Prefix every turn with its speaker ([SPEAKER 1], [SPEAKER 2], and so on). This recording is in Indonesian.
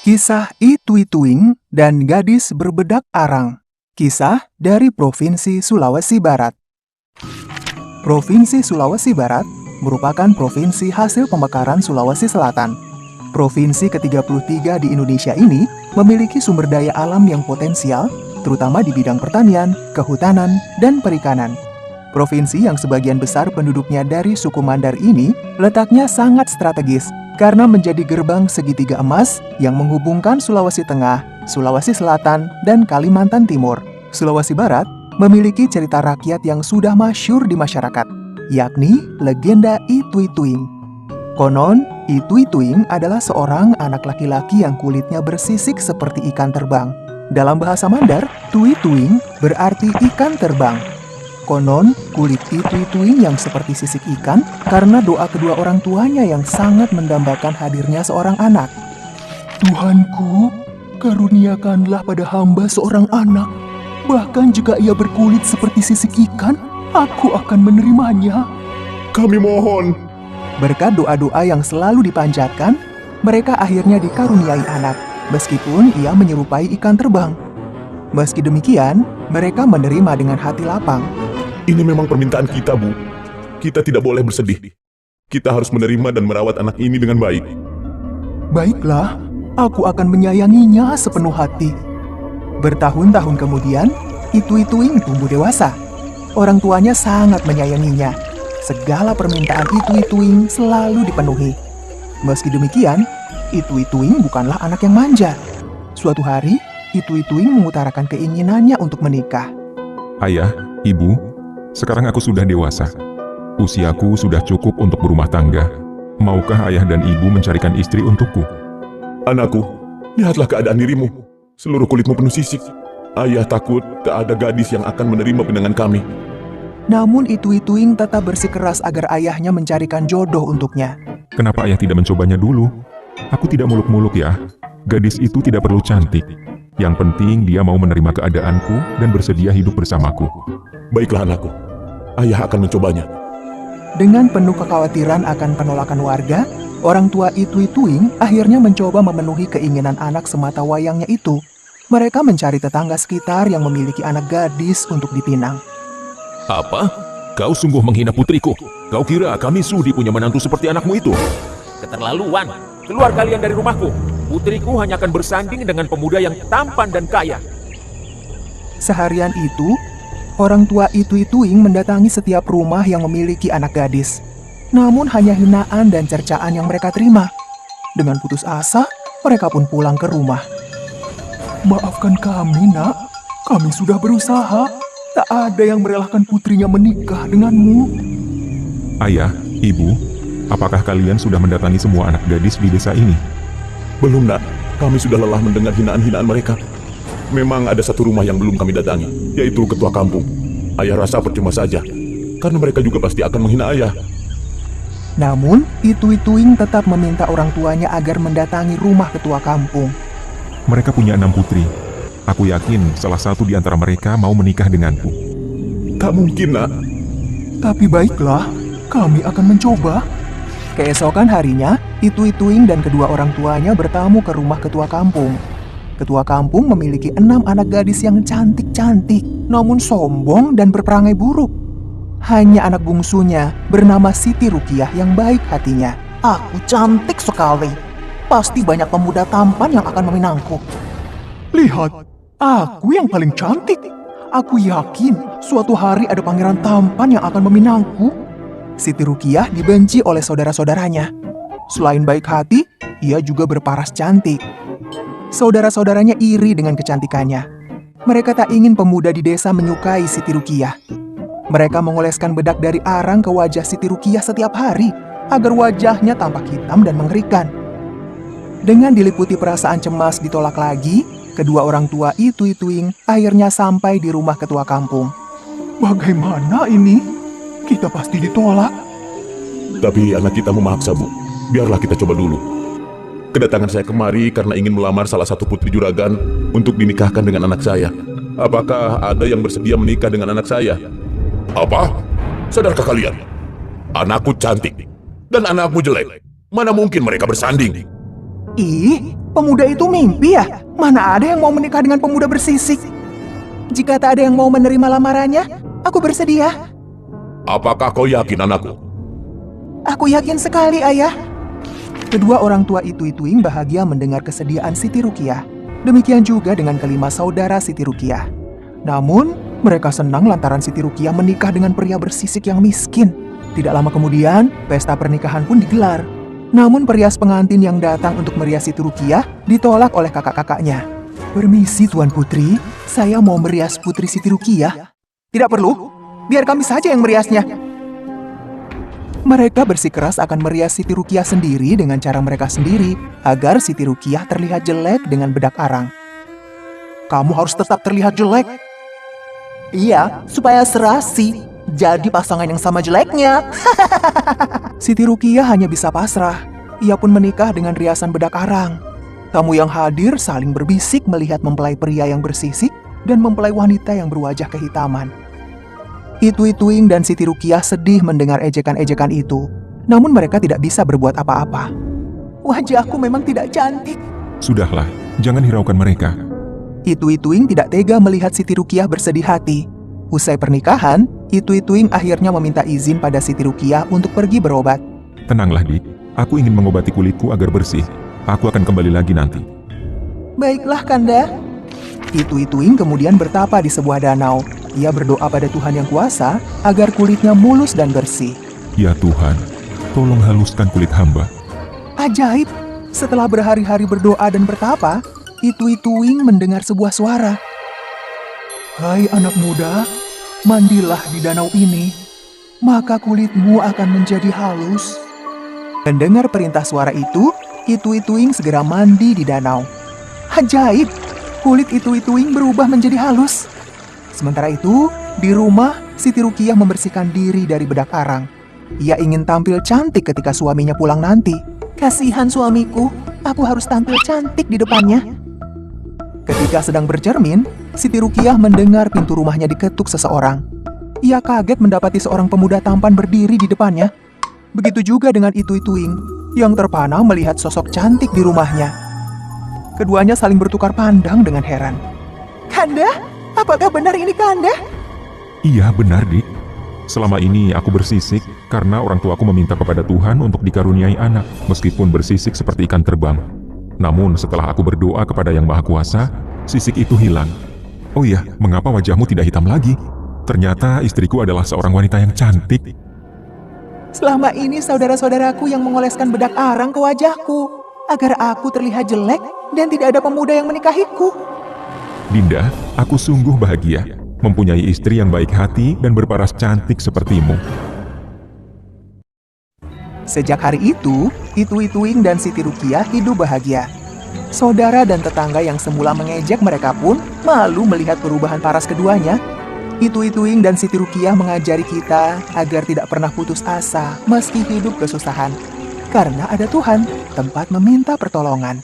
[SPEAKER 1] Kisah Itui-Tuing dan Gadis Berbedak Arang. Kisah dari Provinsi Sulawesi Barat. Provinsi Sulawesi Barat merupakan provinsi hasil pemekaran Sulawesi Selatan. Provinsi ke-33 di Indonesia ini memiliki sumber daya alam yang potensial, terutama di bidang pertanian, kehutanan, dan perikanan. Provinsi yang sebagian besar penduduknya dari suku Mandar ini letaknya sangat strategis karena menjadi gerbang segitiga emas yang menghubungkan Sulawesi Tengah, Sulawesi Selatan, dan Kalimantan Timur. Sulawesi Barat memiliki cerita rakyat yang sudah masyhur di masyarakat, yakni legenda Itui-Tuing. Konon, Itui-Tuing adalah seorang anak laki-laki yang kulitnya bersisik seperti ikan terbang. Dalam bahasa Mandar, Tui-Tuing berarti ikan terbang. Konon, kulit Itui-Tuing yang seperti sisik ikan karena doa kedua orang tuanya yang sangat mendambakan hadirnya seorang anak. Tuhanku, karuniakanlah pada hamba seorang anak. Bahkan jika ia berkulit seperti sisik ikan, aku akan menerimanya.
[SPEAKER 2] Kami mohon.
[SPEAKER 1] Berkat doa-doa yang selalu dipanjatkan, mereka akhirnya dikaruniai anak, meskipun ia menyerupai ikan terbang. Meski demikian, mereka menerima dengan hati lapang.
[SPEAKER 2] Ini memang permintaan kita, Bu. Kita tidak boleh bersedih. Kita harus menerima dan merawat anak ini dengan baik.
[SPEAKER 1] Baiklah, aku akan menyayanginya sepenuh hati. Bertahun-tahun kemudian, Itui-Tuing tumbuh dewasa. Orang tuanya sangat menyayanginya. Segala permintaan Itui-Tuing selalu dipenuhi. Meski demikian, Itui-Tuing bukanlah anak yang manja. Suatu hari, Itui-Tuing mengutarakan keinginannya untuk menikah.
[SPEAKER 3] Ayah, Ibu, sekarang aku sudah dewasa. Usiaku sudah cukup untuk berumah tangga. Maukah ayah dan ibu mencarikan istri untukku?
[SPEAKER 2] Anakku, lihatlah keadaan dirimu. Seluruh kulitmu penuh sisik. Ayah takut tak ada gadis yang akan menerima pinangan kami.
[SPEAKER 1] Namun Itui-Tuing tetap bersikeras agar ayahnya mencarikan jodoh untuknya.
[SPEAKER 3] Kenapa ayah tidak mencobanya dulu? Aku tidak muluk-muluk ya. Gadis itu tidak perlu cantik. Yang penting dia mau menerima keadaanku dan bersedia hidup bersamaku.
[SPEAKER 2] Baiklah anakku, ayah akan mencobanya.
[SPEAKER 1] Dengan penuh kekhawatiran akan penolakan warga, orang tua Itui-Tuing akhirnya mencoba memenuhi keinginan anak semata wayangnya itu. Mereka mencari tetangga sekitar yang memiliki anak gadis untuk dipinang.
[SPEAKER 4] Apa? Kau sungguh menghina putriku. Kau kira kami sudi punya menantu seperti anakmu itu? Keterlaluan. Keluar kalian dari rumahku. Putriku hanya akan bersanding dengan pemuda yang tampan dan kaya.
[SPEAKER 1] Seharian itu, orang tua Itui-Tuing mendatangi setiap rumah yang memiliki anak gadis. Namun hanya hinaan dan cercaan yang mereka terima. Dengan putus asa, mereka pun pulang ke rumah. Maafkan kami, nak. Kami sudah berusaha. Tak ada yang merelakan putrinya menikah denganmu.
[SPEAKER 3] Ayah, ibu, apakah kalian sudah mendatangi semua anak gadis di desa ini?
[SPEAKER 2] Belum, nak. Kami sudah lelah mendengar hinaan-hinaan mereka. Memang ada satu rumah yang belum kami datangi, yaitu ketua kampung. Ayah rasa percuma saja, karena mereka juga pasti akan menghina ayah.
[SPEAKER 1] Namun, Itui-Tuing tetap meminta orang tuanya agar mendatangi rumah ketua kampung.
[SPEAKER 3] Mereka punya 6 putri. Aku yakin salah satu di antara mereka mau menikah denganku.
[SPEAKER 2] Tak mungkin, nak.
[SPEAKER 1] Tapi baiklah, kami akan mencoba. Keesokan harinya, Itui-Tuing dan kedua orang tuanya bertamu ke rumah ketua kampung. Ketua kampung memiliki 6 anak gadis yang cantik-cantik, namun sombong dan berperangai buruk. Hanya anak bungsunya bernama Siti Rukiah yang baik hatinya. Aku cantik sekali. Pasti banyak pemuda tampan yang akan meminangku. Lihat, aku yang paling cantik. Aku yakin suatu hari ada pangeran tampan yang akan meminangku. Siti Rukiah dibenci oleh saudara-saudaranya. Selain baik hati, ia juga berparas cantik. Saudara-saudaranya iri dengan kecantikannya. Mereka tak ingin pemuda di desa menyukai Siti Rukiah. Mereka mengoleskan bedak dari arang ke wajah Siti Rukiah setiap hari agar wajahnya tampak hitam dan mengerikan. Dengan diliputi perasaan cemas ditolak lagi, kedua orang tua Itui-Tuing akhirnya sampai di rumah ketua kampung. Bagaimana ini? Kita pasti ditolak.
[SPEAKER 2] Tapi anak kita memaksa, Bu. Biarlah kita coba dulu. Kedatangan saya kemari karena ingin melamar salah satu putri juragan untuk dinikahkan dengan anak saya. Apakah ada yang bersedia menikah dengan anak saya? Apa? Sadarkah kalian? Anakku cantik dan anakmu jelek. Mana mungkin mereka bersanding?
[SPEAKER 1] Ih, Pemuda itu mimpi ya? Mana ada yang mau menikah dengan pemuda bersisik? Jika tak ada yang mau menerima lamarannya, aku bersedia.
[SPEAKER 2] Apakah kau yakin, anakku?
[SPEAKER 1] Aku yakin sekali, Ayah. Kedua orang tua Itu-Ituing bahagia mendengar kesediaan Siti Rukiah. Demikian juga dengan kelima saudara Siti Rukiah. Namun, mereka senang lantaran Siti Rukiah menikah dengan pria bersisik yang miskin. Tidak lama kemudian, pesta pernikahan pun digelar. Namun perias pengantin yang datang untuk merias Siti Rukiah ditolak oleh kakak-kakaknya. Permisi Tuan Putri, saya mau merias Putri Siti Rukiah. Tidak perlu, biar kami saja yang meriasnya. Mereka bersikeras akan merias Siti Rukiah sendiri dengan cara mereka sendiri agar Siti Rukiah terlihat jelek dengan bedak arang. Kamu harus tetap terlihat jelek. Iya, supaya serasi. Jadi pasangan yang sama jeleknya. Siti Rukiah hanya bisa pasrah. Ia pun menikah dengan riasan bedak arang. Tamu yang hadir saling berbisik melihat mempelai pria yang bersisik dan mempelai wanita yang berwajah kehitaman. Itu-Ituing dan Siti Rukiah sedih mendengar ejekan-ejekan itu. Namun mereka tidak bisa berbuat apa-apa. Wajahku memang tidak cantik.
[SPEAKER 3] Sudahlah, jangan hiraukan mereka.
[SPEAKER 1] Itu-Ituing tidak tega melihat Siti Rukiah bersedih hati. Usai pernikahan, Itu-Ituing akhirnya meminta izin pada Siti Rukiah untuk pergi berobat.
[SPEAKER 3] Tenanglah, Dik. Aku ingin mengobati kulitku agar bersih. Aku akan kembali lagi nanti.
[SPEAKER 1] Baiklah, Kanda. Itu-Ituing kemudian bertapa di sebuah danau. Ia berdoa pada Tuhan Yang Kuasa agar kulitnya mulus dan bersih.
[SPEAKER 3] Ya Tuhan, tolong haluskan kulit hamba.
[SPEAKER 1] Ajaib, setelah berhari-hari berdoa dan bertapa, Itu-Ituing mendengar sebuah suara. Hai anak muda, mandilah di danau ini, maka kulitmu akan menjadi halus. Mendengar perintah suara itu, Itu-Ituing segera mandi di danau. Ajaib, kulit Itu-Ituing berubah menjadi halus. Sementara itu, di rumah, Siti Rukiah membersihkan diri dari bedak arang. Ia ingin tampil cantik ketika suaminya pulang nanti. Kasihan suamiku, aku harus tampil cantik di depannya. Ketika sedang bercermin, Siti Rukiah mendengar pintu rumahnya diketuk seseorang. Ia kaget mendapati seorang pemuda tampan berdiri di depannya. Begitu juga dengan Itu-Ituing, yang terpana melihat sosok cantik di rumahnya. Keduanya saling bertukar pandang dengan heran. Kanda? Apakah benar ini Kanda?
[SPEAKER 3] Iya, benar, Dik. Selama ini aku bersisik karena orang tuaku meminta kepada Tuhan untuk dikaruniai anak, meskipun bersisik seperti ikan terbang. Namun setelah aku berdoa kepada Yang Maha Kuasa, sisik itu hilang. Oh iya, mengapa wajahmu tidak hitam lagi? Ternyata istriku adalah seorang wanita yang cantik.
[SPEAKER 1] Selama ini saudara-saudaraku yang mengoleskan bedak arang ke wajahku, agar aku terlihat jelek dan tidak ada pemuda yang menikahiku.
[SPEAKER 3] Dinda, aku sungguh bahagia mempunyai istri yang baik hati dan berparas cantik sepertimu.
[SPEAKER 1] Sejak hari itu, Itu-Ituing dan Siti Rukiah hidup bahagia. Saudara dan tetangga yang semula mengejek mereka pun malu melihat perubahan paras keduanya. Itu-Ituing dan Siti Rukiah mengajari kita agar tidak pernah putus asa meski hidup kesusahan. Karena ada Tuhan, tempat meminta pertolongan.